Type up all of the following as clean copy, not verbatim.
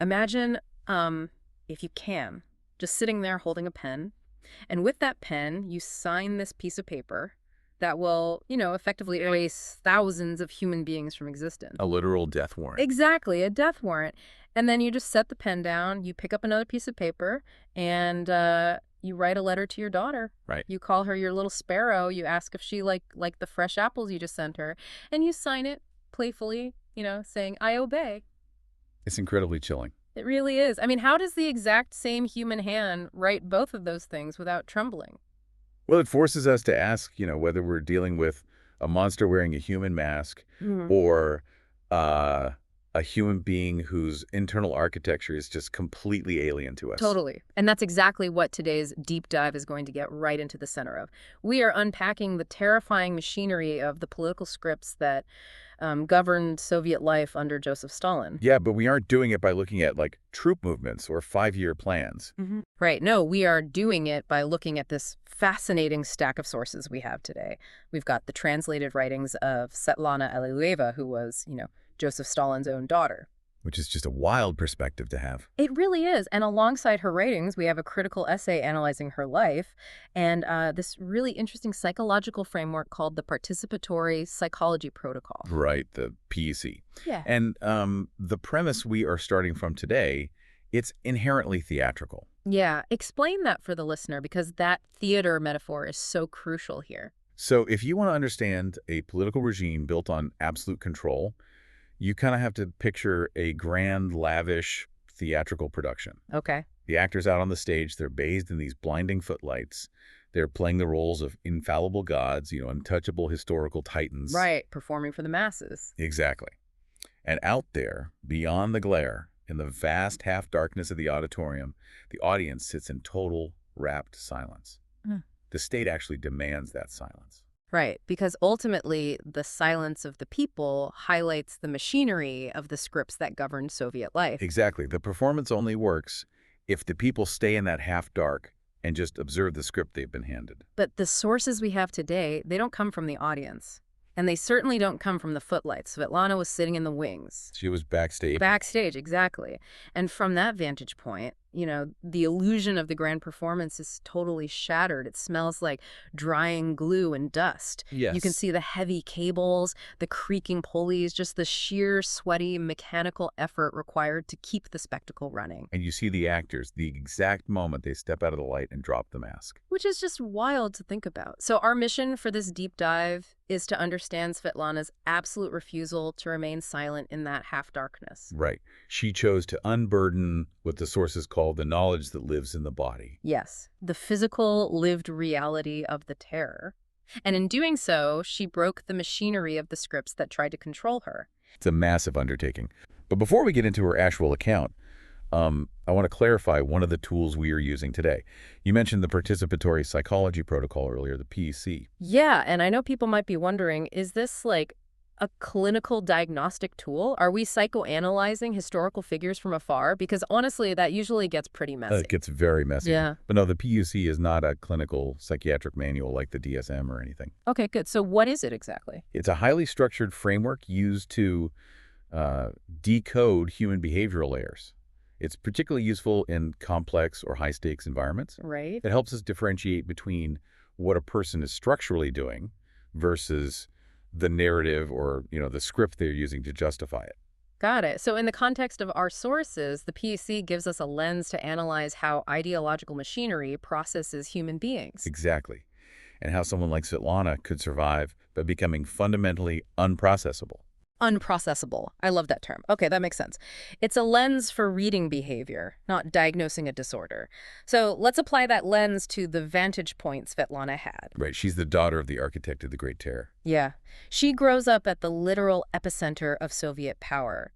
Imagine, if you can, just sitting there holding a pen, and with that pen, you sign this piece of paper that will, effectively erase thousands of human beings from existence. A literal death warrant. Exactly, a death warrant. And then you just set the pen down, you pick up another piece of paper, and you write a letter to your daughter. Right. You call her your little sparrow, you ask if she liked the fresh apples you just sent her, and you sign it playfully, saying, I obey. It's incredibly chilling. It really is. I mean, how does the exact same human hand write both of those things without trembling? Well, it forces us to ask, whether we're dealing with a monster wearing a human mask or a human being whose internal architecture is just completely alien to us. Totally. And that's exactly what today's deep dive is going to get right into the center of. We are unpacking the terrifying machinery of the political scripts that governed Soviet life under Joseph Stalin. Yeah, but we aren't doing it by looking at, troop movements or 5-year plans. Right. No, we are doing it by looking at this fascinating stack of sources we have today. We've got the translated writings of Svetlana Alliluyeva, who was, Joseph Stalin's own daughter. Which is just a wild perspective to have. It really is. And alongside her writings, we have a critical essay analyzing her life and this really interesting psychological framework called the Participatory Psychology Protocol. Right, the PEC. Yeah. And the premise we are starting from today, it's inherently theatrical. Yeah. Explain that for the listener, because that theater metaphor is so crucial here. So if you want to understand a political regime built on absolute control, you kind of have to picture a grand, lavish, theatrical production. Okay. The actors out on the stage, they're bathed in these blinding footlights. They're playing the roles of infallible gods, untouchable historical titans. Right, performing for the masses. Exactly. And out there, beyond the glare, in the vast half-darkness of the auditorium, the audience sits in total, rapt silence. The state actually demands that silence. Right, because ultimately the silence of the people highlights the machinery of the scripts that governed Soviet life. Exactly. The performance only works if the people stay in that half-dark and just observe the script they've been handed. But the sources we have today, they don't come from the audience. And they certainly don't come from the footlights. Svetlana was sitting in the wings. She was backstage. Backstage, exactly. And from that vantage point, the illusion of the grand performance is totally shattered. It smells like drying glue and dust. Yes. You can see the heavy cables, the creaking pulleys, just the sheer, sweaty, mechanical effort required to keep the spectacle running. And you see the actors the exact moment they step out of the light and drop the mask. Which is just wild to think about. So our mission for this deep dive is to understand Svetlana's absolute refusal to remain silent in that half-darkness. Right. She chose to unburden what the sources call the knowledge that lives in the body. Yes, the physical, lived reality of the terror. And in doing so, she broke the machinery of the scripts that tried to control her. It's a massive undertaking. But before we get into her actual account, I want to clarify one of the tools we are using today. You mentioned the Participatory Psychology Protocol earlier, the PEC. Yeah, and I know people might be wondering, is this like a clinical diagnostic tool? Are we psychoanalyzing historical figures from afar? Because honestly, that usually gets pretty messy. It gets very messy. Yeah. But no, the PUC is not a clinical psychiatric manual like the DSM or anything. Okay, good. So what is it exactly? It's a highly structured framework used to decode human behavioral layers. It's particularly useful in complex or high-stakes environments. Right. It helps us differentiate between what a person is structurally doing versus the narrative or, the script they're using to justify it. Got it. So in the context of our sources, the PEC gives us a lens to analyze how ideological machinery processes human beings. Exactly. And how someone like Svetlana could survive by becoming fundamentally unprocessable. Unprocessable. I love that term. Okay, that makes sense. It's a lens for reading behavior, not diagnosing a disorder. So let's apply that lens to the vantage point Svetlana had. Right. She's the daughter of the architect of the Great Terror. Yeah. She grows up at the literal epicenter of Soviet power.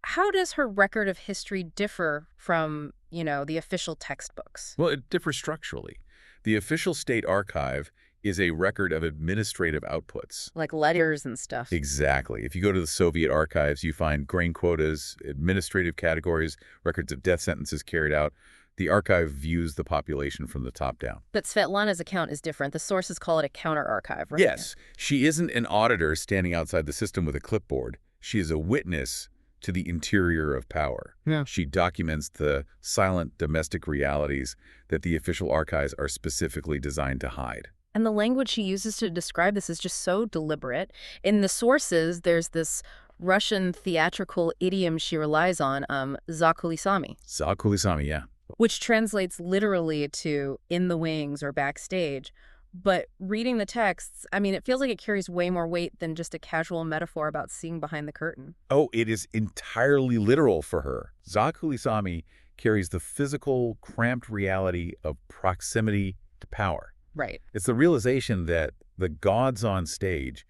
How does her record of history differ from, the official textbooks? Well, it differs structurally. The official state archive is a record of administrative outputs. Like letters and stuff. Exactly. If you go to the Soviet archives, you find grain quotas, administrative categories, records of death sentences carried out. The archive views the population from the top down. But Svetlana's account is different. The sources call it a counter-archive, right? Yes. She isn't an auditor standing outside the system with a clipboard. She is a witness to the interior of power. Yeah. She documents the silent domestic realities that the official archives are specifically designed to hide. And the language she uses to describe this is just so deliberate. In the sources, there's this Russian theatrical idiom she relies on, za kulisami, Za kulisami, yeah. which translates literally to in the wings or backstage. But reading the texts, I mean, it feels like it carries way more weight than just a casual metaphor about seeing behind the curtain. Oh, it is entirely literal for her. Za kulisami carries the physical, cramped reality of proximity to power. Right. It's the realization that the gods on stage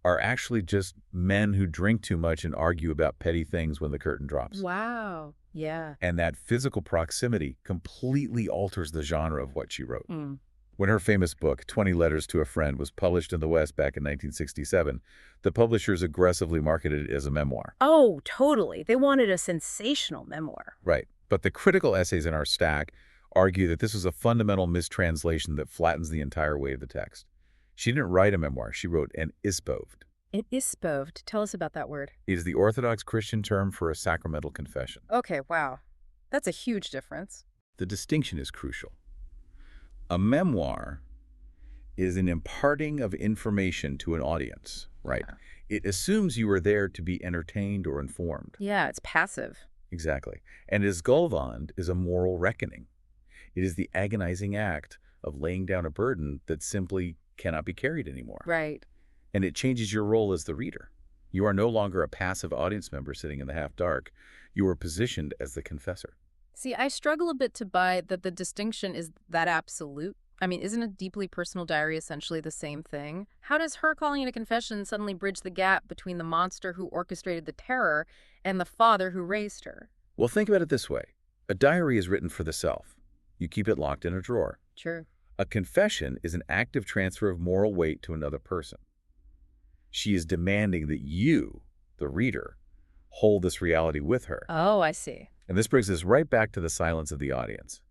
are actually just men who drink too much and argue about petty things when the curtain drops. Wow. Yeah. And that physical proximity completely alters the genre of what she wrote. Mm. When her famous book, 20 Letters to a Friend, was published in the West back in 1967, the publishers aggressively marketed it as a memoir. Oh, totally. They wanted a sensational memoir. Right. But the critical essays in our stack argue that this was a fundamental mistranslation that flattens the entire weight of the text. She didn't write a memoir. She wrote an ispoved. An ispoved. Tell us about that word. It is the Orthodox Christian term for a sacramental confession. Okay, wow. That's a huge difference. The distinction is crucial. A memoir is an imparting of information to an audience, right? Yeah. It assumes you are there to be entertained or informed. Yeah, it's passive. Exactly. And as Gulvand is a moral reckoning. It is the agonizing act of laying down a burden that simply cannot be carried anymore. Right. And it changes your role as the reader. You are no longer a passive audience member sitting in the half-dark. You are positioned as the confessor. See, I struggle a bit to buy that the distinction is that absolute. I mean, isn't a deeply personal diary essentially the same thing? How does her calling it a confession suddenly bridge the gap between the monster who orchestrated the terror and the father who raised her? Well, think about it this way. A diary is written for the self. You keep it locked in a drawer. True. A confession is an active transfer of moral weight to another person. She is demanding that you, the reader, hold this reality with her. Oh, I see. And this brings us right back to the silence of the audience.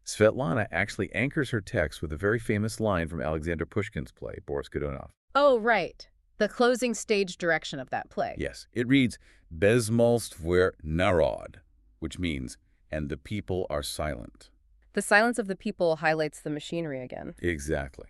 Svetlana actually anchors her text with a very famous line from Alexander Pushkin's play, Boris Godunov. Oh, right. The closing stage direction of that play. Yes, it reads, Bezmolstvo narod, which means, and the people are silent. The silence of the people highlights the machinery again. Exactly.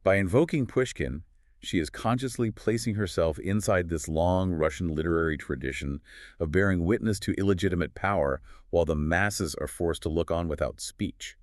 By invoking Pushkin, she is consciously placing herself inside this long Russian literary tradition of bearing witness to illegitimate power while the masses are forced to look on without speech.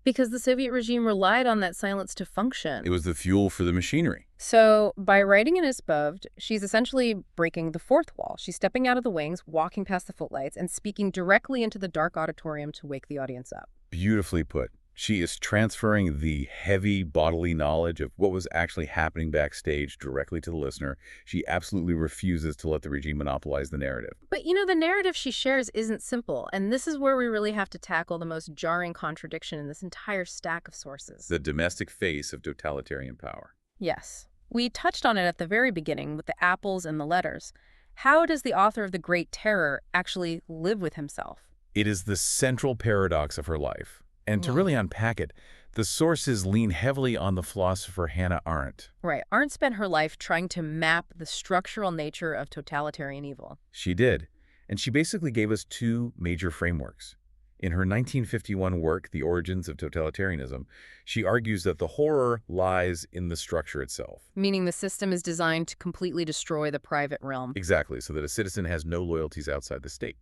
Because the Soviet regime relied on that silence to function. It was the fuel for the machinery. So, by writing an ispoved, she's essentially breaking the fourth wall. She's stepping out of the wings, walking past the footlights, and speaking directly into the dark auditorium to wake the audience up. Beautifully put. She is transferring the heavy bodily knowledge of what was actually happening backstage directly to the listener. She absolutely refuses to let the regime monopolize the narrative. But you know, the narrative she shares isn't simple, and this is where we really have to tackle the most jarring contradiction in this entire stack of sources. The domestic face of totalitarian power. Yes. We touched on it at the very beginning with the apples and the letters. How does the author of The Great Terror actually live with himself? It is the central paradox of her life. And to really unpack it, the sources lean heavily on the philosopher Hannah Arendt. Right. Arendt spent her life trying to map the structural nature of totalitarian evil. She did. And she basically gave us two major frameworks. In her 1951 work, The Origins of Totalitarianism, she argues that the horror lies in the structure itself. Meaning the system is designed to completely destroy the private realm. Exactly, so that a citizen has no loyalties outside the state.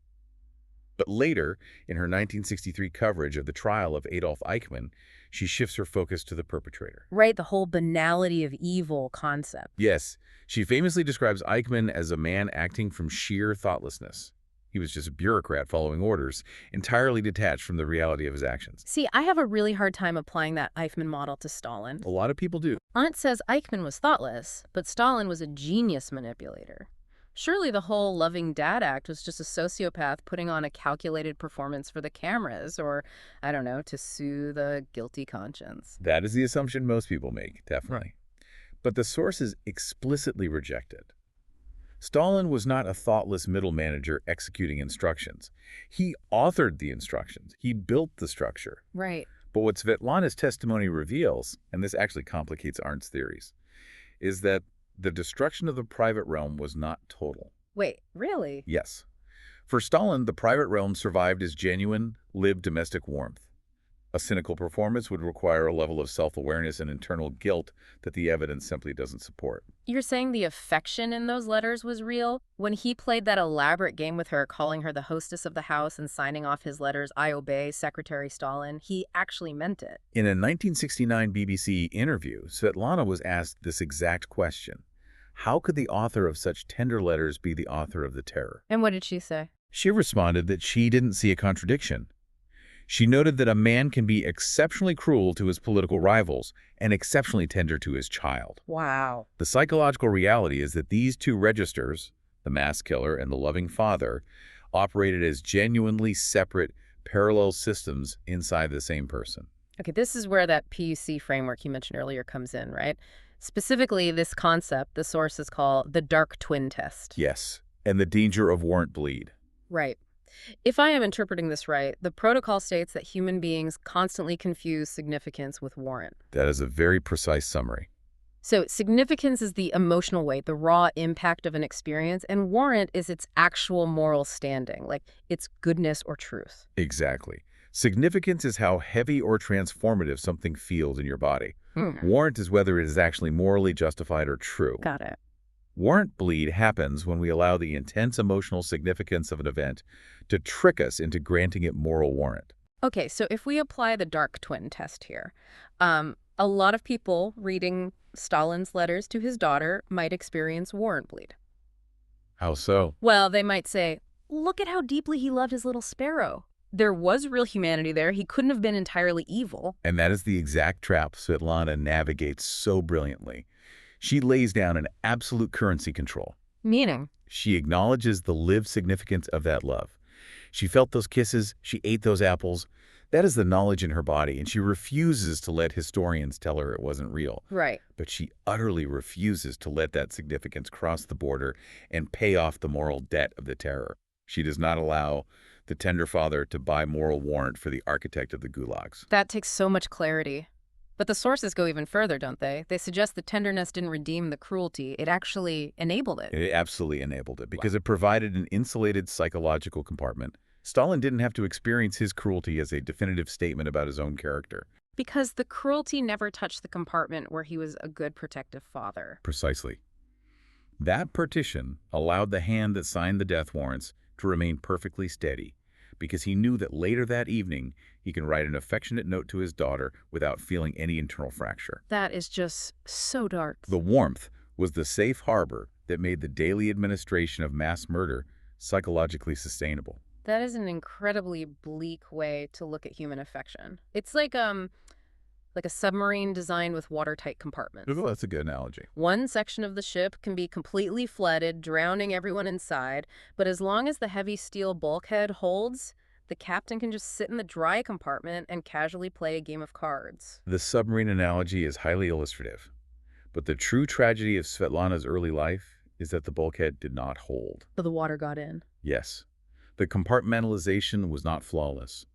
But later, in her 1963 coverage of the trial of Adolf Eichmann, she shifts her focus to the perpetrator. Right, the whole banality of evil concept. Yes, she famously describes Eichmann as a man acting from sheer thoughtlessness. He was just a bureaucrat following orders, entirely detached from the reality of his actions. See, I have a really hard time applying that Eichmann model to Stalin. A lot of people do. Arendt says Eichmann was thoughtless, but Stalin was a genius manipulator. Surely the whole loving dad act was just a sociopath putting on a calculated performance for the cameras or, I don't know, to soothe a guilty conscience. That is the assumption most people make, definitely. But the sources explicitly reject it. Stalin was not a thoughtless middle manager executing instructions. He authored the instructions. He built the structure. Right. But what Svetlana's testimony reveals, and this actually complicates Arndt's theories, is that the destruction of the private realm was not total. Wait, really? Yes. For Stalin, the private realm survived as genuine, lived domestic warmth. A cynical performance would require a level of self-awareness and internal guilt that the evidence simply doesn't support. You're saying the affection in those letters was real? When he played that elaborate game with her, calling her the hostess of the house and signing off his letters, "I obey, Secretary Stalin," he actually meant it. In a 1969 BBC interview, Svetlana was asked this exact question. How could the author of such tender letters be the author of the terror? And what did she say? She responded that she didn't see a contradiction. She noted that a man can be exceptionally cruel to his political rivals and exceptionally tender to his child. Wow. The psychological reality is that these two registers, the mass killer and the loving father, operated as genuinely separate, parallel systems inside the same person. Okay, this is where that PUC framework you mentioned earlier comes in, right? Specifically, this concept the sources call the dark twin test. Yes, and the danger of warrant bleed. Right. If I am interpreting this right, the protocol states that human beings constantly confuse significance with warrant. That is a very precise summary. So significance is the emotional weight, the raw impact of an experience, and warrant is its actual moral standing, like its goodness or truth. Exactly. Significance is how heavy or transformative something feels in your body. Warrant is whether it is actually morally justified or true. Got it. Warrant bleed happens when we allow the intense emotional significance of an event to trick us into granting it moral warrant. Okay, so if we apply the dark twin test here, a lot of people reading Stalin's letters to his daughter might experience warrant bleed. How so? Well, they might say, look at how deeply he loved his little sparrow. There was real humanity there. He couldn't have been entirely evil. And that is the exact trap Svetlana navigates so brilliantly. She lays down an absolute currency control. Meaning? She acknowledges the lived significance of that love. She felt those kisses, she ate those apples. That is the knowledge in her body, and she refuses to let historians tell her it wasn't real. Right. But she utterly refuses to let that significance cross the border and pay off the moral debt of the terror. She does not allow the tender father to buy moral warrant for the architect of the gulags. That takes so much clarity. But the sources go even further, don't they? They suggest the tenderness didn't redeem the cruelty. It actually enabled it. It absolutely enabled it because it provided an insulated psychological compartment. Stalin didn't have to experience his cruelty as a definitive statement about his own character. Because the cruelty never touched the compartment where he was a good protective father. Precisely. That partition allowed the hand that signed the death warrants to remain perfectly steady, because he knew that later that evening he can write an affectionate note to his daughter without feeling any internal fracture. That is just so dark. The warmth was the safe harbor that made the daily administration of mass murder psychologically sustainable. That is an incredibly bleak way to look at human affection. It's like a submarine designed with watertight compartments. Oh, that's a good analogy. One section of the ship can be completely flooded, drowning everyone inside, but as long as the heavy steel bulkhead holds, the captain can just sit in the dry compartment and casually play a game of cards. The submarine analogy is highly illustrative, but the true tragedy of Svetlana's early life is that the bulkhead did not hold. So the water got in. Yes, the compartmentalization was not flawless.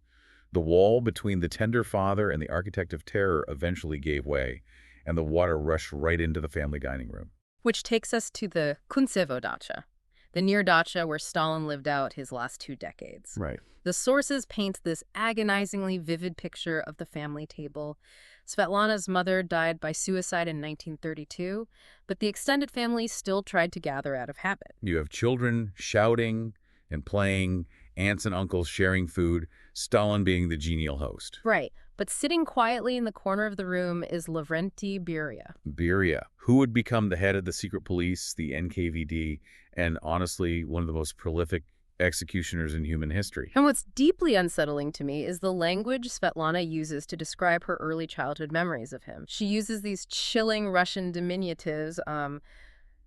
The wall between the tender father and the architect of terror eventually gave way, and the water rushed right into the family dining room. Which takes us to the Kuntsevo dacha, the near dacha where Stalin lived out his last 2 decades. Right. The sources paint this agonizingly vivid picture of the family table. Svetlana's mother died by suicide in 1932, but the extended family still tried to gather out of habit. You have children shouting and playing, aunts and uncles sharing food, Stalin being the genial host. Right, but sitting quietly in the corner of the room is Lavrenti Beria. Beria, who would become the head of the secret police, the NKVD, and honestly, one of the most prolific executioners in human history. And what's deeply unsettling to me is the language Svetlana uses to describe her early childhood memories of him. She uses these chilling Russian diminutives,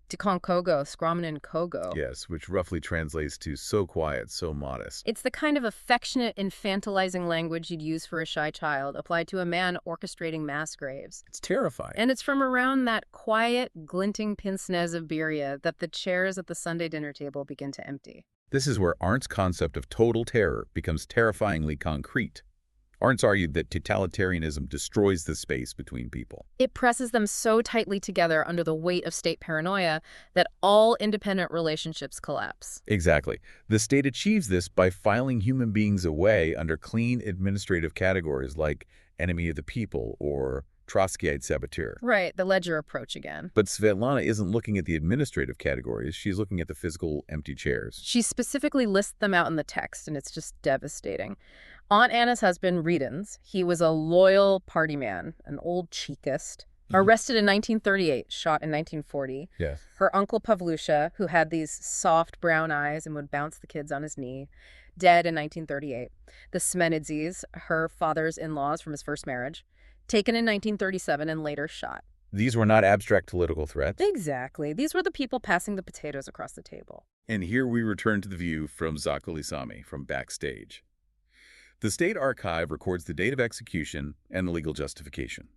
Tikon Kogo, Skromen Kogo. Yes, which roughly translates to so quiet, so modest. It's the kind of affectionate, infantilizing language you'd use for a shy child, applied to a man orchestrating mass graves. It's terrifying. And it's from around that quiet, glinting pince nez of Beria that the chairs at the Sunday dinner table begin to empty. This is where Arndt's concept of total terror becomes terrifyingly concrete. Arendt's argued that totalitarianism destroys the space between people. It presses them so tightly together under the weight of state paranoia that all independent relationships collapse. Exactly. The state achieves this by filing human beings away under clean administrative categories like enemy of the people or Trotskyite saboteur. Right, the ledger approach again. But Svetlana isn't looking at the administrative categories. She's looking at the physical empty chairs. She specifically lists them out in the text, and it's just devastating. Aunt Anna's husband, Redens, he was a loyal party man, an old Chekist, arrested in 1938, shot in 1940. Yes. Her uncle Pavlusha, who had these soft brown eyes and would bounce the kids on his knee, dead in 1938. The Smenidzes, her father's in-laws from his first marriage, taken in 1937 and later shot. These were not abstract political threats. Exactly. These were the people passing the potatoes across the table. And here we return to the view from kulisami, from backstage. The State Archive records the date of execution and the legal justification.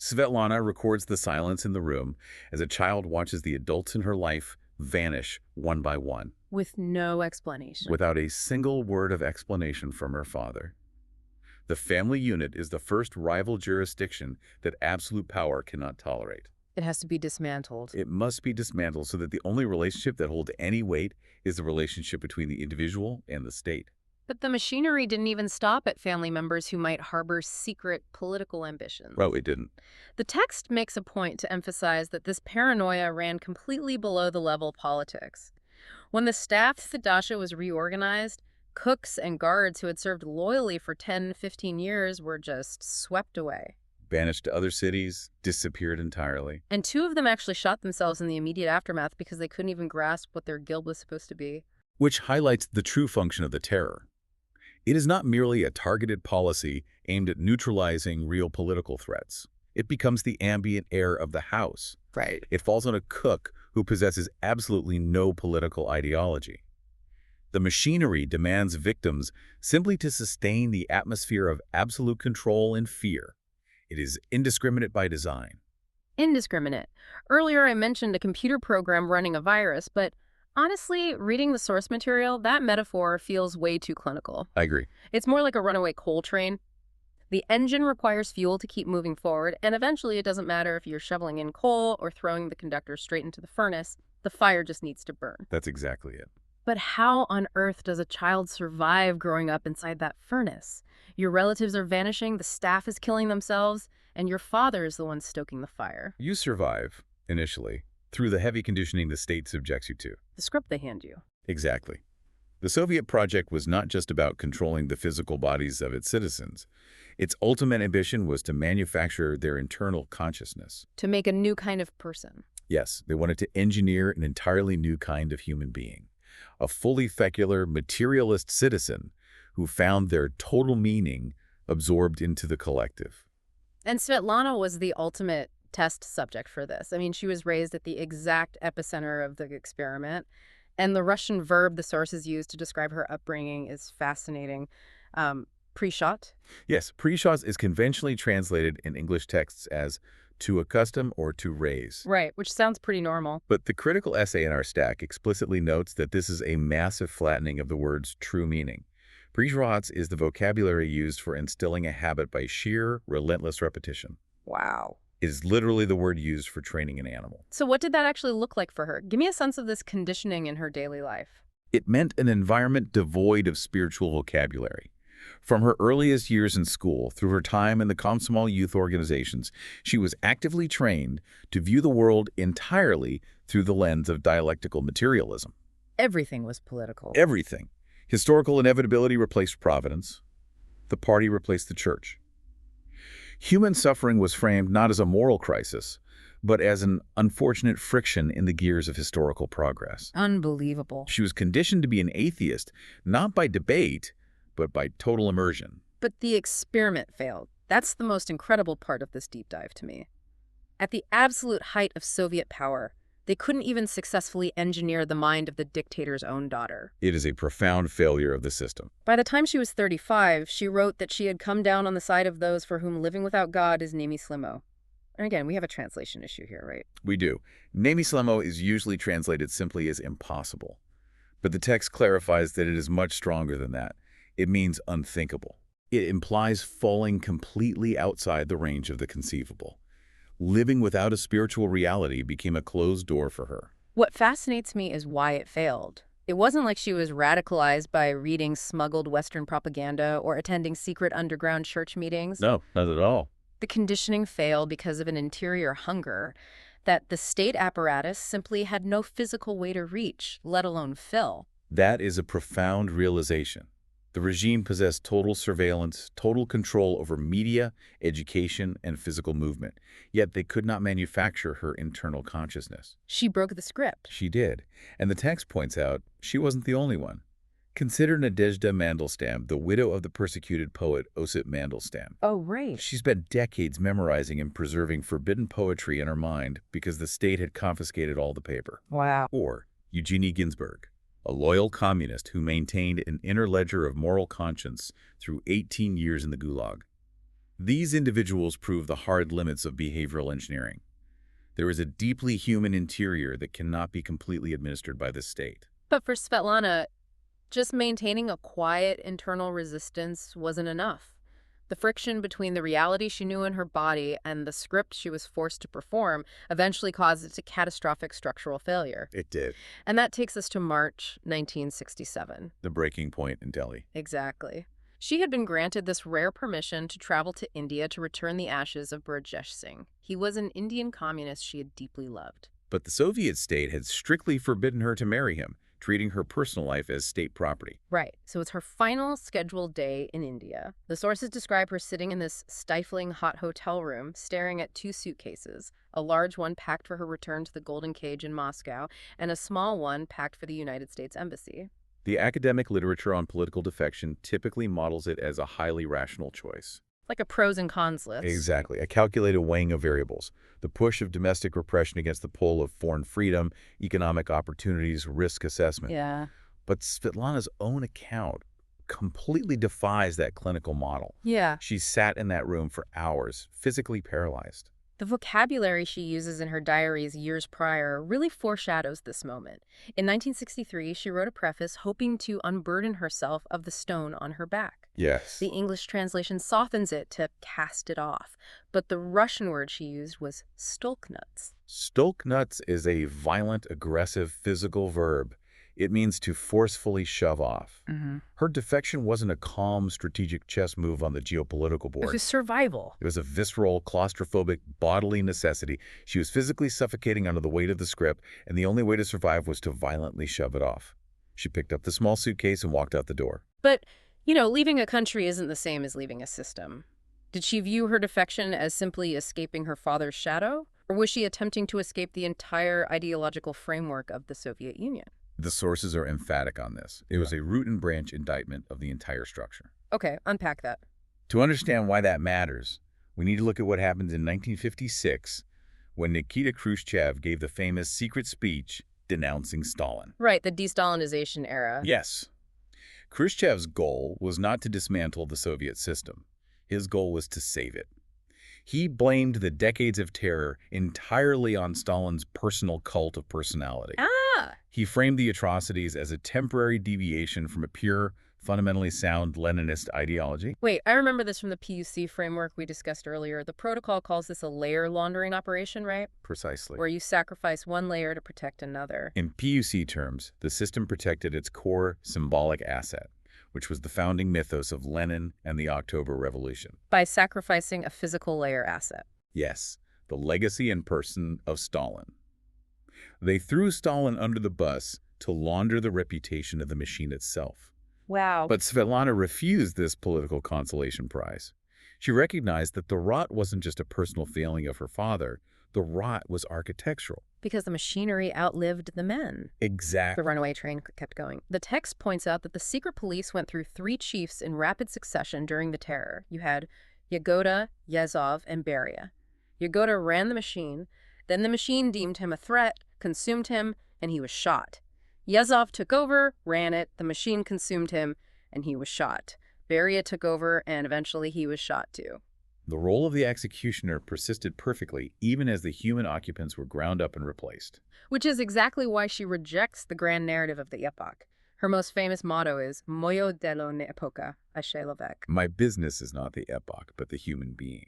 Svetlana records the silence in the room as a child watches the adults in her life vanish one by one. With no explanation. Without a single word of explanation from her father. The family unit is the first rival jurisdiction that absolute power cannot tolerate. It has to be dismantled. It must be dismantled so that the only relationship that holds any weight is the relationship between the individual and the state. But the machinery didn't even stop at family members who might harbor secret political ambitions. Well, it didn't. The text makes a point to emphasize that this paranoia ran completely below the level of politics. When the staff at the dacha was reorganized, cooks and guards who had served loyally for 10, 15 years were just swept away. Banished to other cities, disappeared entirely. And 2 of them actually shot themselves in the immediate aftermath because they couldn't even grasp what their guild was supposed to be. Which highlights the true function of the terror. It is not merely a targeted policy aimed at neutralizing real political threats. It becomes the ambient air of the house. Right. It falls on a cook who possesses absolutely no political ideology. The machinery demands victims simply to sustain the atmosphere of absolute control and fear. It is indiscriminate by design. Indiscriminate. Earlier I mentioned a computer program running a virus, but honestly, reading the source material, that metaphor feels way too clinical. I agree. It's more like a runaway coal train. The engine requires fuel to keep moving forward, and eventually it doesn't matter if you're shoveling in coal or throwing the conductor straight into the furnace. The fire just needs to burn. That's exactly it. But how on earth does a child survive growing up inside that furnace? Your relatives are vanishing, the staff is killing themselves, and your father is the one stoking the fire. You survive, initially, through the heavy conditioning the state subjects you to. The script they hand you. Exactly. The Soviet project was not just about controlling the physical bodies of its citizens. Its ultimate ambition was to manufacture their internal consciousness. To make a new kind of person. Yes, they wanted to engineer an entirely new kind of human being. A fully secular, materialist citizen who found their total meaning absorbed into the collective. And Svetlana was the ultimate test subject for this. I mean, she was raised at the exact epicenter of the experiment. And the Russian verb the sources use to describe her upbringing is fascinating. Prishot? Yes, prishot is conventionally translated in English texts as to accustom or to raise. Right, which sounds pretty normal. But the critical essay in our stack explicitly notes that this is a massive flattening of the word's true meaning. Prishot is the vocabulary used for instilling a habit by sheer, relentless repetition. Wow. It is literally the word used for training an animal. So what did that actually look like for her? Give me a sense of this conditioning in her daily life. It meant an environment devoid of spiritual vocabulary. From her earliest years in school through her time in the Komsomol youth organizations, she was actively trained to view the world entirely through the lens of dialectical materialism. Everything was political. Everything. Historical inevitability replaced providence. The party replaced the church. Human suffering was framed not as a moral crisis, but as an unfortunate friction in the gears of historical progress. Unbelievable. She was conditioned to be an atheist, not by debate, but by total immersion. But the experiment failed. That's the most incredible part of this deep dive to me. At the absolute height of Soviet power, they couldn't even successfully engineer the mind of the dictator's own daughter. It is a profound failure of the system. By the time she was 35, she wrote that she had come down on the side of those for whom living without God is nemislimo. And again, we have a translation issue here, right? We do. Nemislimo is usually translated simply as impossible. But the text clarifies that it is much stronger than that. It means unthinkable. It implies falling completely outside the range of the conceivable. Living without a spiritual reality became a closed door for her. What fascinates me is why it failed. It wasn't like she was radicalized by reading smuggled Western propaganda or attending secret underground church meetings. No, not at all. The conditioning failed because of an interior hunger that the state apparatus simply had no physical way to reach, let alone fill. That is a profound realization. The regime possessed total surveillance, total control over media, education, and physical movement, yet they could not manufacture her internal consciousness. She broke the script. She did, and the text points out she wasn't the only one. Consider Nadezhda Mandelstam, the widow of the persecuted poet Osip Mandelstam. Oh, right. She spent decades memorizing and preserving forbidden poetry in her mind because the state had confiscated all the paper. Wow. Or Eugenie Ginsburg, a loyal communist who maintained an inner ledger of moral conscience through 18 years in the Gulag. These individuals prove the hard limits of behavioral engineering. There is a deeply human interior that cannot be completely administered by the state. But for Svetlana, just maintaining a quiet internal resistance wasn't enough. The friction between the reality she knew in her body and the script she was forced to perform eventually caused it to catastrophic structural failure. It did. And that takes us to March 1967. The breaking point in Delhi. Exactly. She had been granted this rare permission to travel to India to return the ashes of Burjesh Singh. He was an Indian communist she had deeply loved. But the Soviet state had strictly forbidden her to marry him, treating her personal life as state property. Right. So it's her final scheduled day in India. The sources describe her sitting in this stifling hot hotel room, staring at two suitcases, a large one packed for her return to the Golden Cage in Moscow, and a small one packed for the United States Embassy. The academic literature on political defection typically models it as a highly rational choice. Like a pros and cons list. Exactly. A calculated weighing of variables. The push of domestic repression against the pull of foreign freedom, economic opportunities, risk assessment. Yeah. But Svetlana's own account completely defies that clinical model. Yeah. She sat in that room for hours, physically paralyzed. The vocabulary she uses in her diaries years prior really foreshadows this moment. In 1963, she wrote a preface hoping to unburden herself of the stone on her back. Yes. The English translation softens it to cast it off, but the Russian word she used was stolknuts. Stolknuts is a violent, aggressive, physical verb. It means to forcefully shove off. Her defection wasn't a calm, strategic chess move on the geopolitical board. It was survival. It was a visceral, claustrophobic, bodily necessity. She was physically suffocating under the weight of the script, and the only way to survive was to violently shove it off. She picked up the small suitcase and walked out the door. But, leaving a country isn't the same as leaving a system. Did she view her defection as simply escaping her father's shadow? Or was she attempting to escape the entire ideological framework of the Soviet Union? The sources are emphatic on this. It was a root and branch indictment of the entire structure. Okay, unpack that. To understand why that matters, we need to look at what happened in 1956 when Nikita Khrushchev gave the famous secret speech denouncing Stalin. Right, the de-Stalinization era. Yes. Khrushchev's goal was not to dismantle the Soviet system. His goal was to save it. He blamed the decades of terror entirely on Stalin's personal cult of personality. He framed the atrocities as a temporary deviation from a pure, fundamentally sound Leninist ideology. Wait, I remember this from the PUC framework we discussed earlier. The protocol calls this a layer laundering operation, right? Precisely. Where you sacrifice one layer to protect another. In PUC terms, the system protected its core symbolic asset, which was the founding mythos of Lenin and the October Revolution. By sacrificing a physical layer asset. Yes, the legacy and person of Stalin. They threw Stalin under the bus to launder the reputation of the machine itself. Wow. But Svetlana refused this political consolation prize. She recognized that the rot wasn't just a personal failing of her father. The rot was architectural. Because the machinery outlived the men. Exactly. The runaway train kept going. The text points out that the secret police went through 3 chiefs in rapid succession during the terror. You had Yagoda, Yezhov, and Beria. Yagoda ran the machine. Then the machine deemed him a threat, consumed him, and he was shot. Yezhov took over, ran it, the machine consumed him, and he was shot. Beria took over, and eventually he was shot too. The role of the executioner persisted perfectly, even as the human occupants were ground up and replaced. Which is exactly why she rejects the grand narrative of the epoch. Her most famous motto is Moyo delo ne epoca, a človek. My business is not the epoch, but the human being.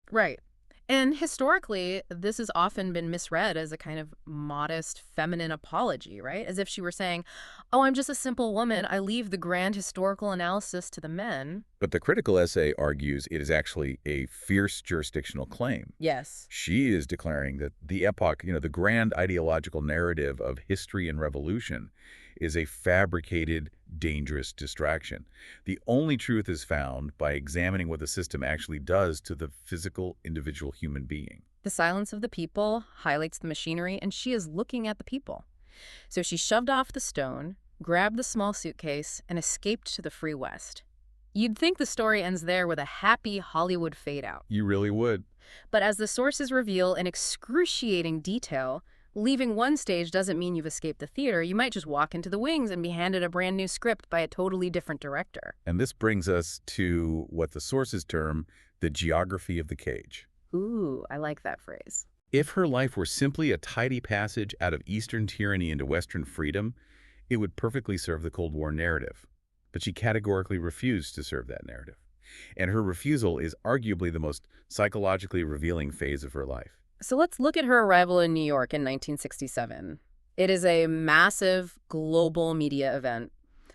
Right. And historically, this has often been misread as a kind of modest feminine apology, right? As if she were saying, oh, I'm just a simple woman. I leave the grand historical analysis to the men. But the critical essay argues it is actually a fierce jurisdictional claim. Yes. She is declaring that the epoch, the grand ideological narrative of history and revolution is a fabricated, dangerous distraction. The only truth is found by examining what the system actually does to the physical, individual human being. The silence of the people highlights the machinery, and she is looking at the people. So she shoved off the stone, grabbed the small suitcase, and escaped to the free West. You'd think the story ends there with a happy Hollywood fade-out. You really would. But as the sources reveal in excruciating detail, leaving one stage doesn't mean you've escaped the theater. You might just walk into the wings and be handed a brand new script by a totally different director. And this brings us to what the sources term the geography of the cage. Ooh, I like that phrase. If her life were simply a tidy passage out of Eastern tyranny into Western freedom, it would perfectly serve the Cold War narrative. But she categorically refused to serve that narrative. And her refusal is arguably the most psychologically revealing phase of her life. So let's look at her arrival in New York in 1967. It is a massive global media event.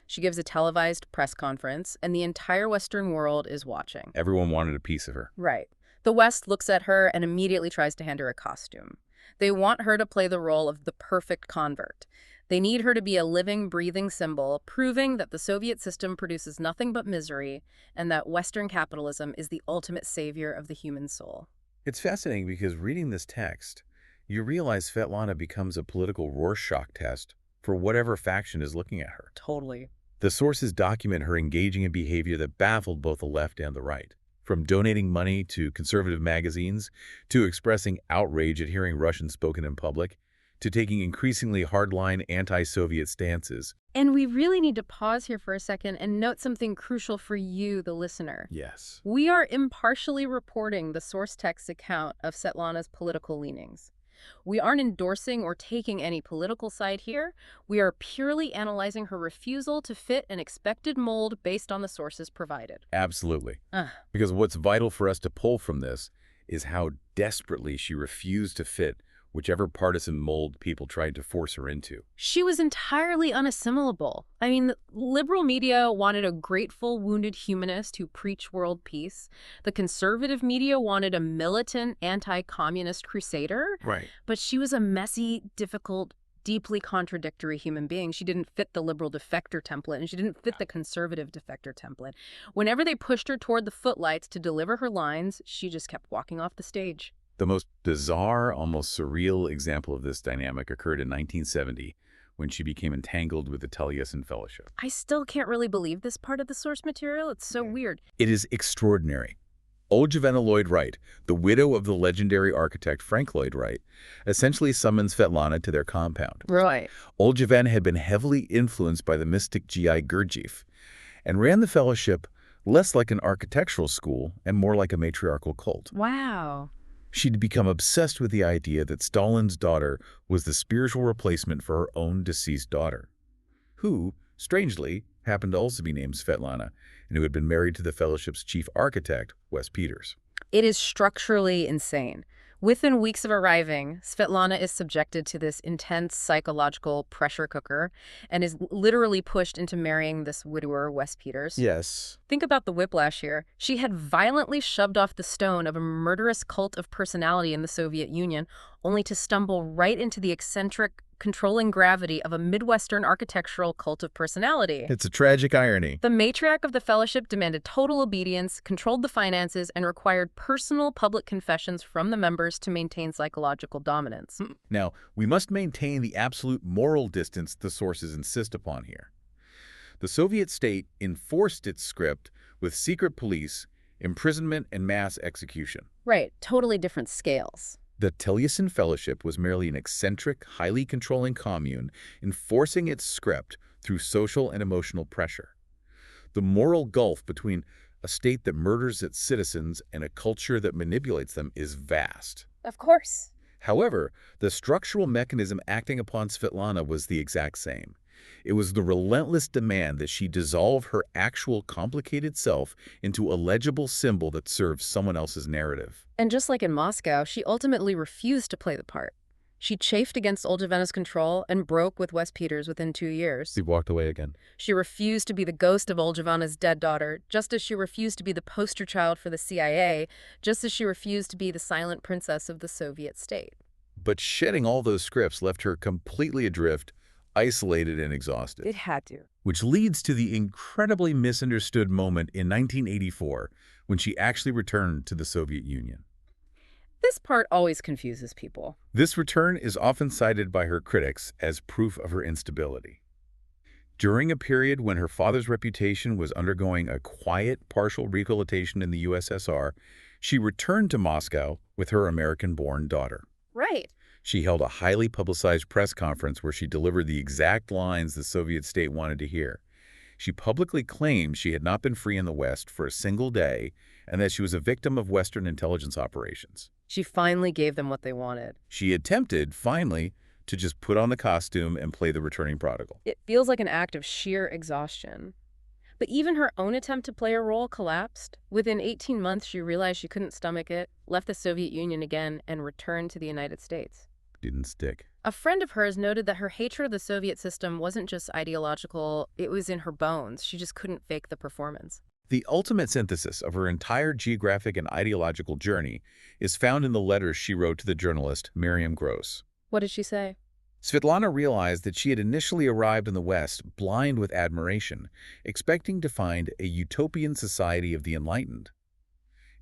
She gives a televised press conference, and the entire Western world is watching. Everyone wanted a piece of her. Right. The West looks at her and immediately tries to hand her a costume. They want her to play the role of the perfect convert. They need her to be a living, breathing symbol, proving that the Soviet system produces nothing but misery and that Western capitalism is the ultimate savior of the human soul. It's fascinating because reading this text, you realize Svetlana becomes a political Rorschach test for whatever faction is looking at her. Totally. The sources document her engaging in behavior that baffled both the left and the right. From donating money to conservative magazines, to expressing outrage at hearing Russian spoken in public, to taking increasingly hardline anti-Soviet stances. And we really need to pause here for a second and note something crucial for you, the listener. Yes. We are impartially reporting the source text account of Svetlana's political leanings. We aren't endorsing or taking any political side here. We are purely analyzing her refusal to fit an expected mold based on the sources provided. Absolutely. Because what's vital for us to pull from this is how desperately she refused to fit whichever partisan mold people tried to force her into. She was entirely unassimilable. I mean, the liberal media wanted a grateful, wounded humanist who preached world peace. The conservative media wanted a militant, anti-communist crusader. Right. But she was a messy, difficult, deeply contradictory human being. She didn't fit the liberal defector template, and she didn't fit the conservative defector template. Whenever they pushed her toward the footlights to deliver her lines, she just kept walking off the stage. The most bizarre, almost surreal example of this dynamic occurred in 1970 when she became entangled with the Taliesin Fellowship. I still can't really believe this part of the source material. It's so weird. It is extraordinary. Olgivenna Lloyd Wright, the widow of the legendary architect Frank Lloyd Wright, essentially summons Svetlana to their compound. Right. Olgivenna had been heavily influenced by the mystic G.I. Gurdjieff and ran the fellowship less like an architectural school and more like a matriarchal cult. Wow. She'd become obsessed with the idea that Stalin's daughter was the spiritual replacement for her own deceased daughter, who, strangely, happened to also be named Svetlana and who had been married to the fellowship's chief architect, Wes Peters. It is structurally insane. Within weeks of arriving, Svetlana is subjected to this intense psychological pressure cooker and is literally pushed into marrying this widower, Wes Peters. Yes. Think about the whiplash here. She had violently shoved off the stone of a murderous cult of personality in the Soviet Union, only to stumble right into the eccentric, controlling gravity of a Midwestern architectural cult of personality. It's a tragic irony. The matriarch of the fellowship demanded total obedience, controlled the finances, and required personal public confessions from the members to maintain psychological dominance. Now, we must maintain the absolute moral distance the sources insist upon here. The Soviet state enforced its script with secret police, imprisonment, and mass execution. Right, totally different scales. The Taliesin Fellowship was merely an eccentric, highly controlling commune enforcing its script through social and emotional pressure. The moral gulf between a state that murders its citizens and a culture that manipulates them is vast. Of course. However, the structural mechanism acting upon Svetlana was the exact same. It was the relentless demand that she dissolve her actual complicated self into a legible symbol that serves someone else's narrative. And just like in Moscow, she ultimately refused to play the part. She chafed against Oljevana's control and broke with Wes Peters within 2 years. She walked away again. She refused to be the ghost of Oljevana's dead daughter, just as she refused to be the poster child for the CIA, just as she refused to be the silent princess of the Soviet state. But shedding all those scripts left her completely adrift, isolated and exhausted. It had to. Which leads to the incredibly misunderstood moment in 1984 when she actually returned to the Soviet Union. This part always confuses people. This return is often cited by her critics as proof of her instability. During a period when her father's reputation was undergoing a quiet, partial rehabilitation in the USSR, she returned to Moscow with her American-born daughter. Right. She held a highly publicized press conference where she delivered the exact lines the Soviet state wanted to hear. She publicly claimed she had not been free in the West for a single day and that she was a victim of Western intelligence operations. She finally gave them what they wanted. She attempted, finally, to just put on the costume and play the returning prodigal. It feels like an act of sheer exhaustion. But even her own attempt to play a role collapsed. Within 18 months, she realized she couldn't stomach it, left the Soviet Union again, and returned to the United States. Didn't stick. A friend of hers noted that her hatred of the Soviet system wasn't just ideological, it was in her bones. She just couldn't fake the performance. The ultimate synthesis of her entire geographic and ideological journey is found in the letters she wrote to the journalist Miriam Gross. What did she say? Svetlana realized that she had initially arrived in the West blind with admiration, expecting to find a utopian society of the enlightened.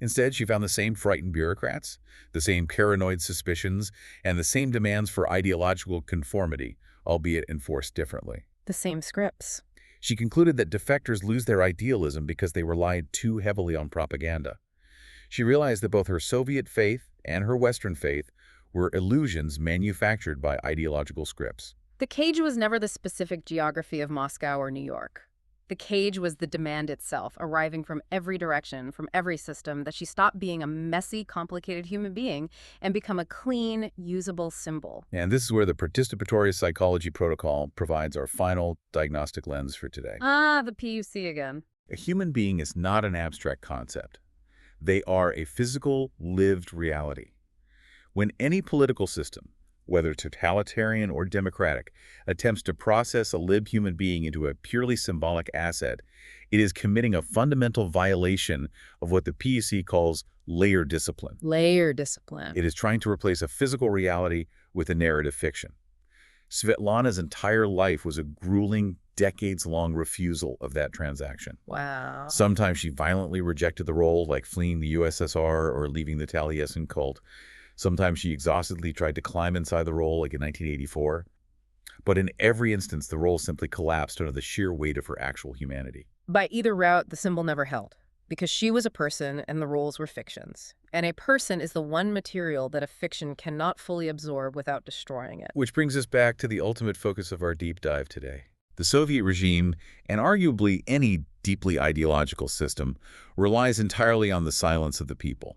Instead, she found the same frightened bureaucrats, the same paranoid suspicions, and the same demands for ideological conformity, albeit enforced differently. The same scripts. She concluded that defectors lose their idealism because they relied too heavily on propaganda. She realized that both her Soviet faith and her Western faith were illusions manufactured by ideological scripts. The cage was never the specific geography of Moscow or New York. The cage was the demand itself, arriving from every direction, from every system, that she stop being a messy, complicated human being and become a clean, usable symbol. And this is where the participatory psychology protocol provides our final diagnostic lens for today. The PUC again. A human being is not an abstract concept. They are a physical, lived reality. When any political system, whether totalitarian or democratic, attempts to process a lived human being into a purely symbolic asset, it is committing a fundamental violation of what the PUC calls layer discipline. Layer discipline. It is trying to replace a physical reality with a narrative fiction. Svetlana's entire life was a grueling, decades-long refusal of that transaction. Wow. Sometimes she violently rejected the role, like fleeing the USSR or leaving the Taliesin cult. Sometimes she exhaustedly tried to climb inside the role, like in 1984. But in every instance, the role simply collapsed under the sheer weight of her actual humanity. By either route, the symbol never held, because she was a person and the roles were fictions. And a person is the one material that a fiction cannot fully absorb without destroying it. Which brings us back to the ultimate focus of our deep dive today. The Soviet regime, and arguably any deeply ideological system, relies entirely on the silence of the people.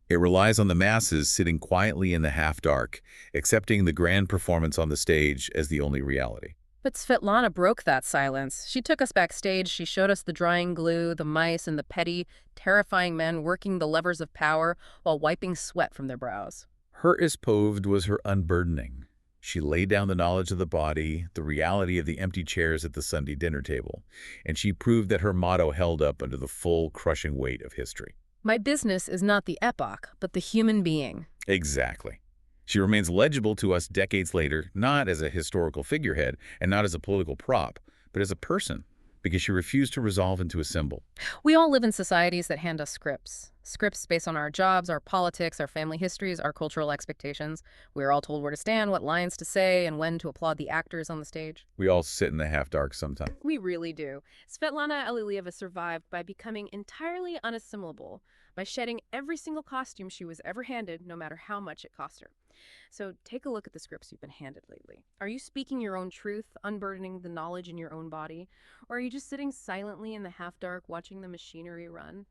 It relies on the masses sitting quietly in the half-dark, accepting the grand performance on the stage as the only reality. But Svetlana broke that silence. She took us backstage. She showed us the drying glue, the mice, and the petty, terrifying men working the levers of power while wiping sweat from their brows. Her ispoved was her unburdening. She laid down the knowledge of the body, the reality of the empty chairs at the Sunday dinner table, and she proved that her motto held up under the full, crushing weight of history. My business is not the epoch, but the human being. Exactly. She remains legible to us decades later, not as a historical figurehead and not as a political prop, but as a person, because she refused to resolve into a symbol. We all live in societies that hand us scripts. Scripts based on our jobs, our politics, our family histories, our cultural expectations. We're all told where to stand, what lines to say, and when to applaud the actors on the stage. We all sit in the half-dark sometimes. We really do. Svetlana Alliluyeva survived by becoming entirely unassimilable, by shedding every single costume she was ever handed, no matter how much it cost her. So take a look at the scripts you've been handed lately. Are you speaking your own truth, unburdening the knowledge in your own body? Or are you just sitting silently in the half-dark watching the machinery run?